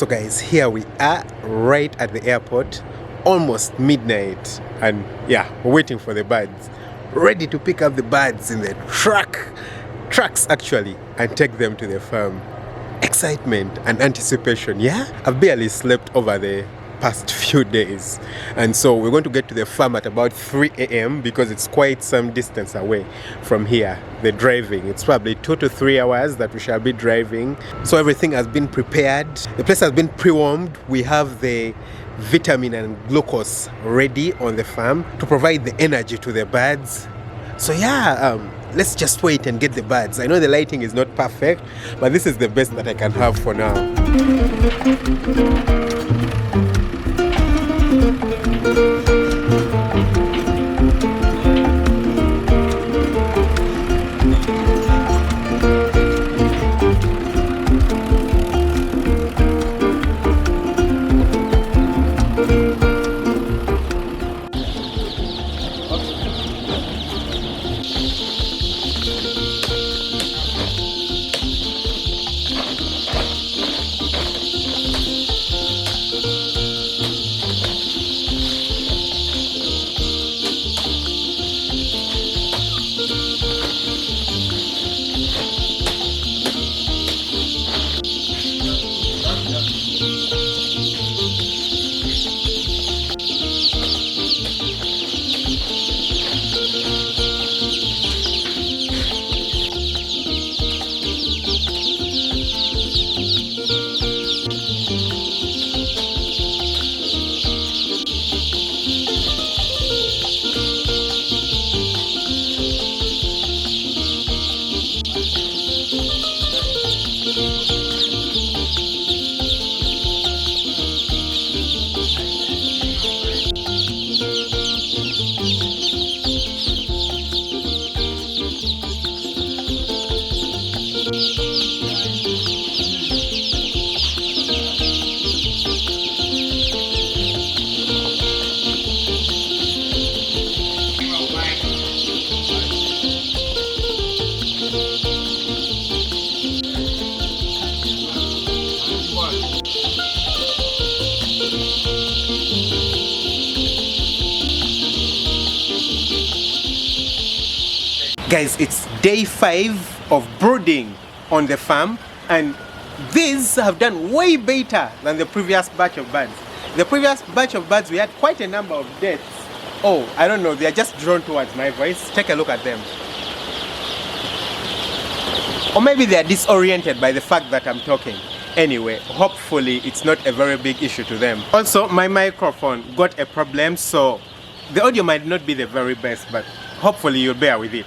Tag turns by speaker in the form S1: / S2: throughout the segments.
S1: So guys, here we are right at the airport, almost midnight, and yeah, we're waiting for the birds, ready to pick up the birds in the trucks actually, and take them to the farm. Excitement and anticipation, yeah? I've barely slept over the past few days, and so we're going to get to the farm at about 3 a.m. because it's quite some distance away from here. The driving, it's probably 2 to 3 hours that we shall be driving. So everything has been prepared, the place has been pre-warmed. We have the vitamin and glucose ready on the farm to provide the energy to the birds. So yeah, let's just wait and get the birds. I know the lighting is not perfect, but this is the best that I can have for now. Guys, it's day 5 of brooding on the farm, and these have done way better than the previous batch of birds. The previous batch of birds, we had quite a number of deaths. Oh, I don't know, they are just drawn towards my voice. Take a look at them. Or maybe they are disoriented by the fact that I'm talking. Anyway, hopefully it's not a very big issue to them. Also, my microphone got a problem, so the audio might not be the very best, but hopefully you'll bear with it.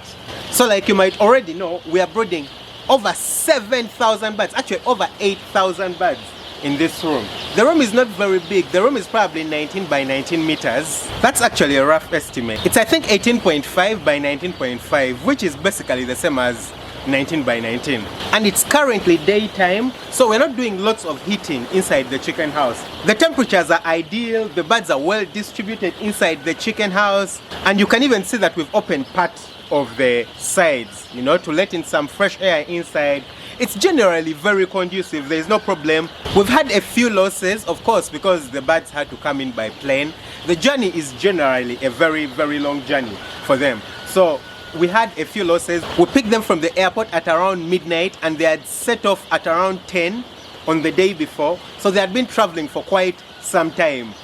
S1: So like you might already know, we are brooding over 7,000 birds, actually over 8,000 birds in this room. The room is not very big. The room is probably 19 by 19 meters. That's actually a rough estimate. It's I think 18.5 by 19.5, which is basically the same as 19 by 19. And it's currently daytime, so we're not doing lots of heating inside the chicken house. The temperatures are ideal, the birds are well distributed inside the chicken house, and you can even see that we've opened part of the sides, you know, to let in some fresh air inside. It's generally very conducive, there's no problem. We've had a few losses, of course, because the birds had to come in by plane. The journey is generally a very, very long journey for them. So we had a few losses. We picked them from the airport at around midnight, and they had set off at around 10 on the day before. So they had been traveling for quite some time.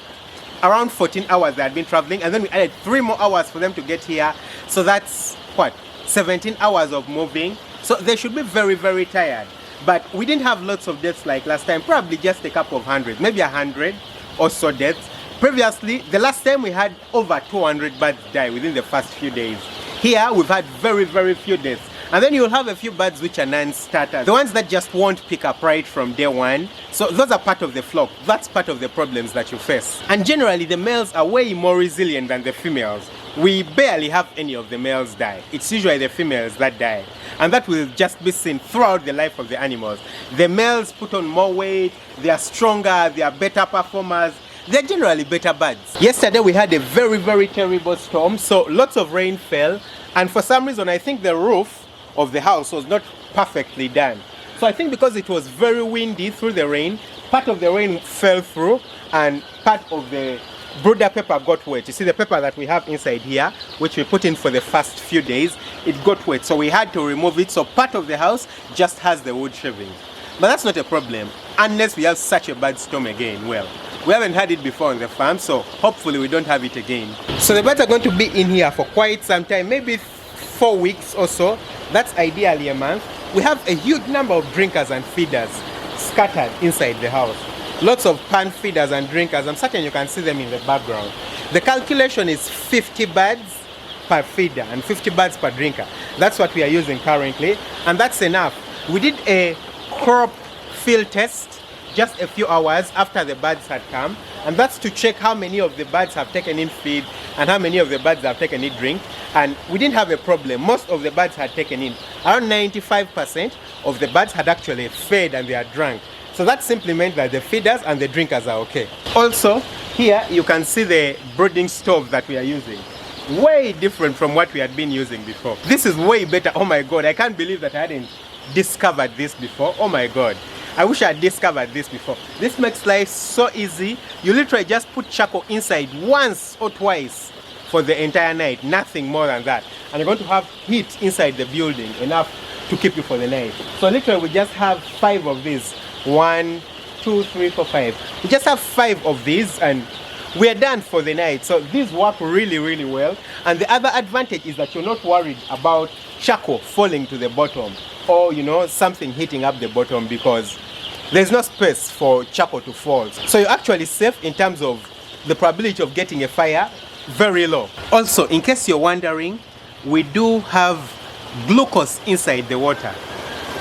S1: Around 14 hours they had been traveling, and then we added 3 more hours for them to get here. So that's what, 17 hours of moving. So they should be very, very tired. But we didn't have lots of deaths like last time, probably just a couple of hundred, maybe 100 or so deaths. Previously, the last time we had over 200 birds die within the first few days. Here we've had very, very few deaths. And then you'll have a few birds which are non-starters, the ones that just won't pick up right from day one. So those are part of the flock. That's part of the problems that you face. And generally the males are way more resilient than the females. We barely have any of the males die. It's usually the females that die. And that will just be seen throughout the life of the animals. The males put on more weight, they are stronger, they are better performers. They're generally better birds. Yesterday we had a very, very terrible storm, so lots of rain fell, and for some reason I think the roof of the house was not perfectly done. So I think because it was very windy through the rain, part of the rain fell through and part of the brooder paper got wet. You see the paper that we have inside here, which we put in for the first few days, it got wet, so we had to remove it. So part of the house just has the wood shavings. But that's not a problem unless we have such a bad storm again. Well, we haven't had it before on the farm, so hopefully we don't have it again. So the birds are going to be in here for quite some time, maybe 4 weeks or so. That's ideally a month. We have a huge number of drinkers and feeders scattered inside the house. Lots of pan feeders and drinkers. I'm certain you can see them in the background. The calculation is 50 birds per feeder and 50 birds per drinker. That's what we are using currently, and that's enough. We did a crop field test just a few hours after the birds had come, and that's to check how many of the birds have taken in feed and how many of the birds have taken in drink, and we didn't have a problem. Most of the birds had taken in. Around 95% of the birds had actually fed and they are drunk. So that simply meant that the feeders and the drinkers are okay. Also, here you can see the brooding stove that we are using. Way different from what we had been using before. This is way better. Oh my god, I can't believe that I hadn't discovered this before. Oh my god, I wish I had discovered this before. This makes life so easy. You literally just put charcoal inside once or twice for the entire night, nothing more than that, and you're going to have heat inside the building, enough to keep you for the night. So literally we just have 5 of these. 1, 2, 3, 4, 5. We just have 5 of these and we're done for the night. So these work really well, and the other advantage is that you're not worried about charcoal falling to the bottom, or something hitting up the bottom, because there's no space for charcoal to fall. So you're actually safe in terms of the probability of getting a fire, very low. Also, in case you're wondering, we do have glucose inside the water.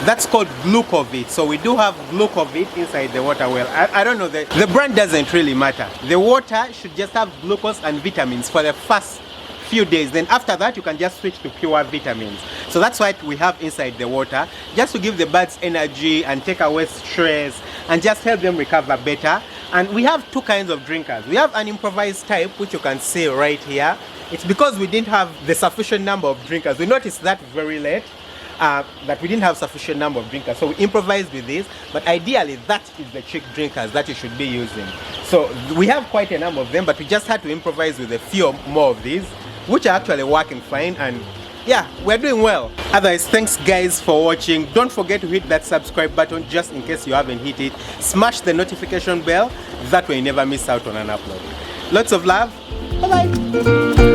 S1: That's called glucovit. So we do have glucovit inside the water. Well, I don't know, the brand doesn't really matter. The water should just have glucose and vitamins for the first few days. Then after that, you can just switch to pure vitamins. So that's what we have inside the water, just to give the birds energy and take away stress and just help them recover better. And we have 2 kinds of drinkers. We have an improvised type, which you can see right here. It's because we didn't have the sufficient number of drinkers. We noticed that very late. That we didn't have sufficient number of drinkers, so we improvised with this. But ideally, that is the chick drinkers that you should be using. So we have quite a number of them, but we just had to improvise with a few more of these, which are actually working fine, and yeah, we're doing well. Otherwise, thanks guys for watching. Don't forget to hit that subscribe button just in case you haven't hit it. Smash the notification bell, that way you never miss out on an upload. Lots of love. Bye bye.